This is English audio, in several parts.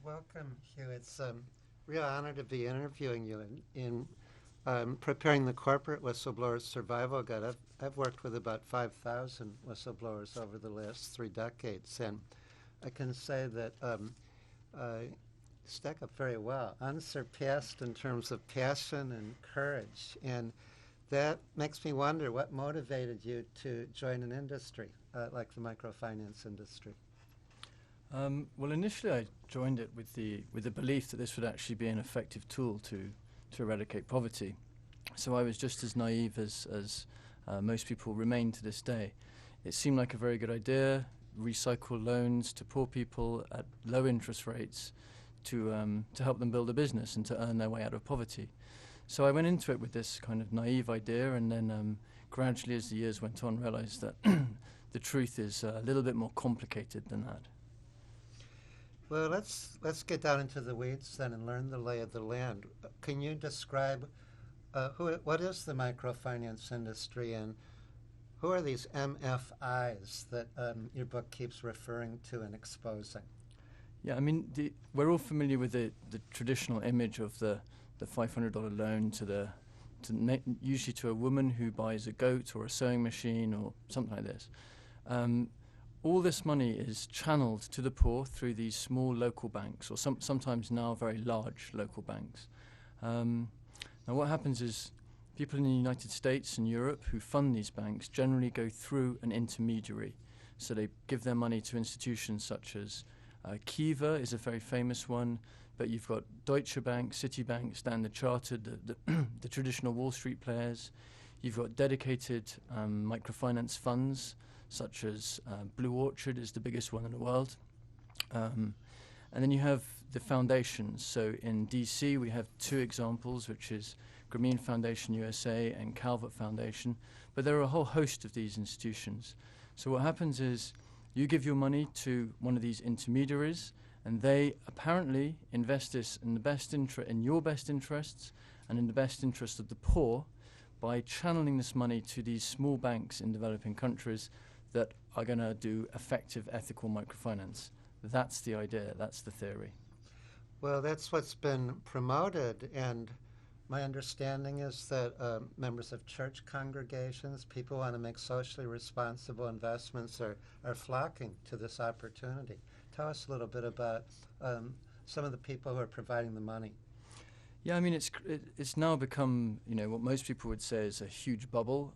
Welcome, Hugh. It's a real honor to be interviewing you in preparing the corporate whistleblowers survival guide. I've worked with about 5,000 whistleblowers over the last 3 decades, and I can say that stack up very well, unsurpassed in terms of passion and courage. And that makes me wonder what motivated you to join an industry like the microfinance industry. Well, initially I joined it with the belief that this would actually be an effective tool to eradicate poverty. So I was just as naive as most people remain to this day. It seemed like a very good idea, recycle loans to poor people at low interest rates to help them build a business and to earn their way out of poverty. So I went into it with this kind of naive idea, and then gradually as the years went on realized that the truth is a little bit more complicated than that. Well, let's get down into the weeds then and learn the lay of the land. Can you describe what is the microfinance industry, and who are these MFIs that your book keeps referring to and exposing? Yeah, I mean, we're all familiar with the traditional image of the $500 loan usually to a woman who buys a goat or a sewing machine or something like this. All this money is channeled to the poor through these small local banks, or sometimes now very large local banks. Now what happens is people in the United States and Europe who fund these banks generally go through an intermediary. So they give their money to institutions such as Kiva is a very famous one, but you've got Deutsche Bank, Citibank, Standard Chartered, the traditional Wall Street players. You've got dedicated microfinance funds, such as Blue Orchard is the biggest one in the world. And then you have the foundations. So in DC, we have 2 examples, which is Grameen Foundation USA and Calvert Foundation. But there are a whole host of these institutions. So what happens is you give your money to one of these intermediaries, and they apparently invest this in your best interests and in the best interest of the poor by channeling this money to these small banks in developing countries that are going to do effective ethical microfinance. That's the idea, that's the theory. Well, that's what's been promoted, and my understanding is that members of church congregations, people who want to make socially responsible investments, are flocking to this opportunity. Tell us a little bit about some of the people who are providing the money. Yeah, I mean, it's now become, what most people would say is a huge bubble.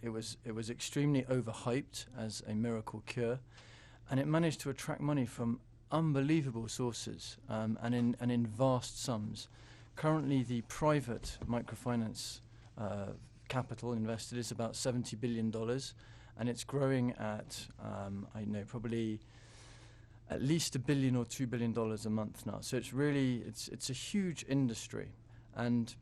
It was extremely overhyped as a miracle cure, and it managed to attract money from unbelievable sources and in vast sums. Currently, the private microfinance capital invested is about $70 billion, and it's growing at, probably at least $1 billion or $2 billion a month now. So it's a huge industry, and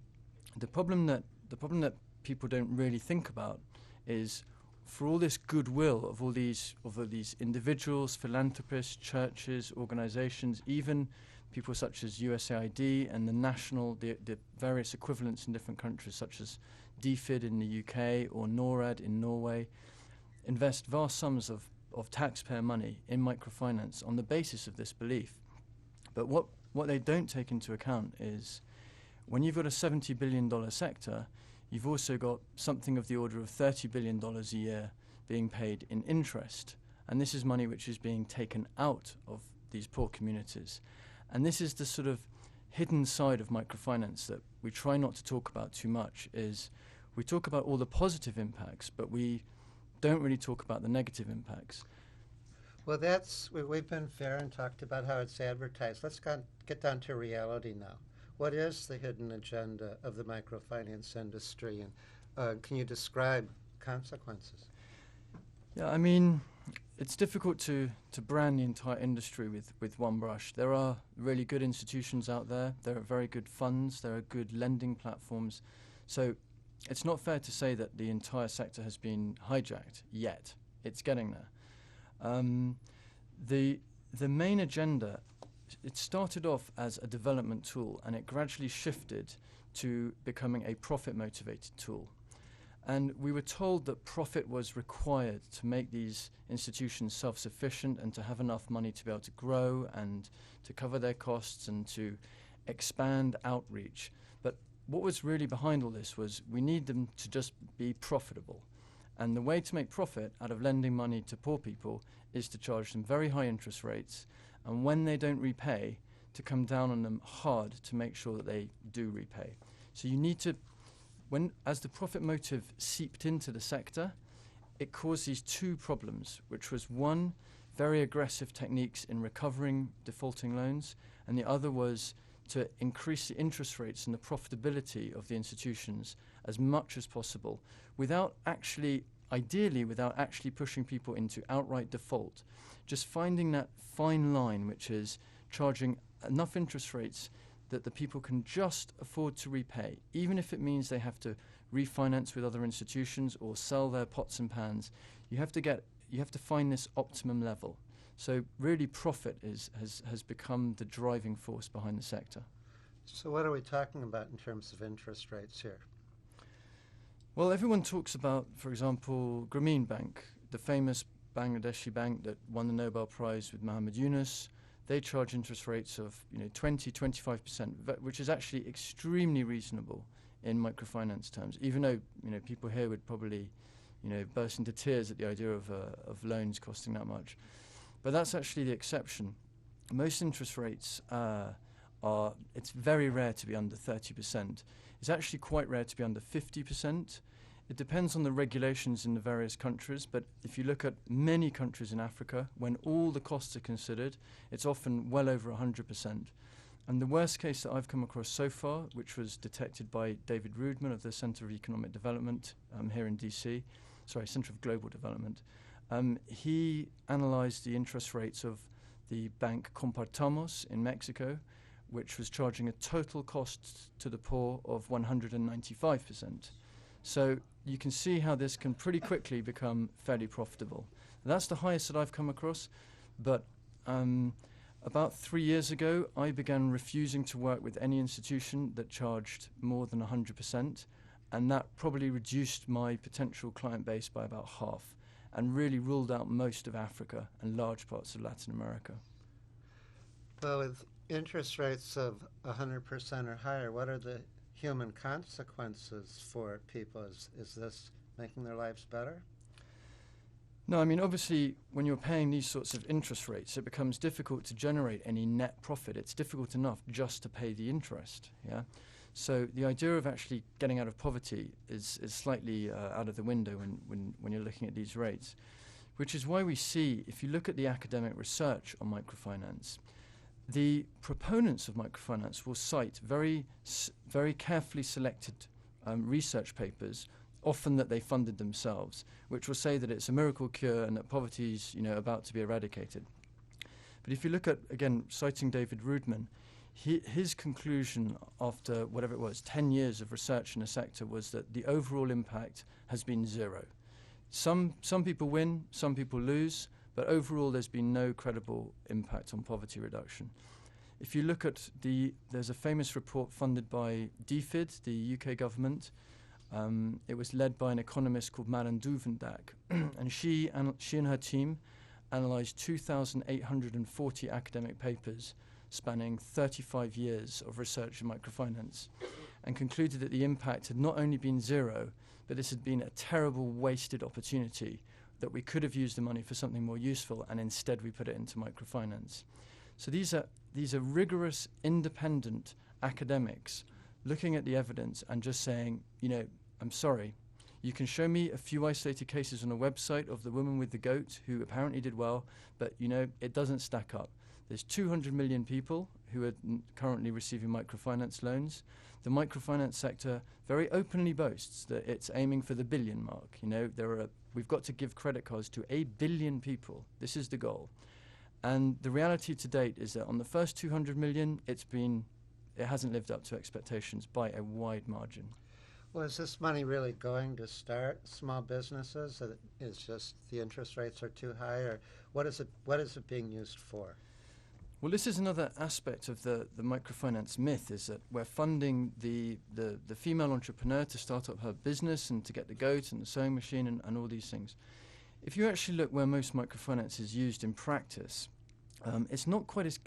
the problem that people don't really think about is, for all this goodwill of all these individuals, philanthropists, churches, organizations, even people such as USAID and the various equivalents in different countries such as DFID in the UK or NORAD in Norway, invest vast sums of taxpayer money in microfinance on the basis of this belief. But what they don't take into account is, when you've got a $70 billion sector, you've also got something of the order of $30 billion a year being paid in interest. And this is money which is being taken out of these poor communities. And this is the sort of hidden side of microfinance that we try not to talk about too much. Is we talk about all the positive impacts, but we don't really talk about the negative impacts. Well, we've been fair and talked about how it's advertised. Let's get down to reality now. What is the hidden agenda of the microfinance industry, and can you describe consequences? Yeah, I mean, it's difficult to brand the entire industry with one brush. There are really good institutions out there. There are very good funds. There are good lending platforms. So it's not fair to say that the entire sector has been hijacked yet. It's getting there. The main agenda, it started off as a development tool, and it gradually shifted to becoming a profit-motivated tool. And we were told that profit was required to make these institutions self-sufficient and to have enough money to be able to grow and to cover their costs and to expand outreach. But what was really behind all this was we need them to just be profitable. And the way to make profit out of lending money to poor people is to charge them very high interest rates, and when they don't repay, to come down on them hard to make sure that they do repay. So you need to, as the profit motive seeped into the sector, it caused these two problems, which was one, very aggressive techniques in recovering defaulting loans, and the other was to increase the interest rates and the profitability of the institutions as much as possible ideally without actually pushing people into outright default. Just finding that fine line, which is charging enough interest rates that the people can just afford to repay, even if it means they have to refinance with other institutions or sell their pots and pans. You have to find this optimum level. So really profit has become the driving force behind the sector. So what are we talking about in terms of interest rates here? Well, everyone talks about, for example, Grameen Bank, the famous Bangladeshi bank that won the Nobel Prize with Muhammad Yunus. They charge interest rates of 20-25%, which is actually extremely reasonable in microfinance terms, even though people here would probably burst into tears at the idea of loans costing that much. But that's actually the exception. Most interest rates it's very rare to be under 30%. It's actually quite rare to be under 50%. It depends on the regulations in the various countries, but if you look at many countries in Africa, when all the costs are considered, it's often well over 100%. And the worst case that I've come across so far, which was detected by David Rudman of the Center of Economic Development here in DC, Center of Global Development, he analyzed the interest rates of the bank Compartamos in Mexico, which was charging a total cost to the poor of 195%. So you can see how this can pretty quickly become fairly profitable. That's the highest that I've come across, but about 3 years ago, I began refusing to work with any institution that charged more than 100%, and that probably reduced my potential client base by about half, and really ruled out most of Africa and large parts of Latin America. Well, with interest rates of 100% or higher, what are the human consequences for people? Is this making their lives better? No, I mean, obviously, when you're paying these sorts of interest rates, it becomes difficult to generate any net profit. It's difficult enough just to pay the interest, yeah? So the idea of actually getting out of poverty is slightly out of the window when you're looking at these rates, which is why we see, if you look at the academic research on microfinance, the proponents of microfinance will cite very carefully selected research papers, often that they funded themselves, which will say that it's a miracle cure and that poverty is about to be eradicated. But if you look at, again, citing David Rudman, his conclusion after whatever it was, 10 years of research in the sector, was that the overall impact has been zero. Some people win, some people lose, but overall there's been no credible impact on poverty reduction. If you look at there's a famous report funded by DFID, the UK government. It was led by an economist called Maren Duvendak, and she and her team analysed 2,840 academic papers spanning 35 years of research in microfinance, and concluded that the impact had not only been zero, but this had been a terrible wasted opportunity, that we could have used the money for something more useful, and instead we put it into microfinance. So these are rigorous, independent academics looking at the evidence and just saying, I'm sorry, you can show me a few isolated cases on a website of the woman with the goat who apparently did well, but it doesn't stack up. There's 200 million people who are currently receiving microfinance loans. The microfinance sector very openly boasts that it's aiming for the billion mark. We've got to give credit cards to 1 billion people. This is the goal. And the reality to date is that on the first 200 million, it hasn't lived up to expectations by a wide margin. Well, is this money really going to start small businesses? It's just the interest rates are too high, or what is it being used for? Well, this is another aspect of the microfinance myth, is that we're funding the female entrepreneur to start up her business and to get the goat and the sewing machine and all these things. If you actually look where most microfinance is used in practice, it's not quite as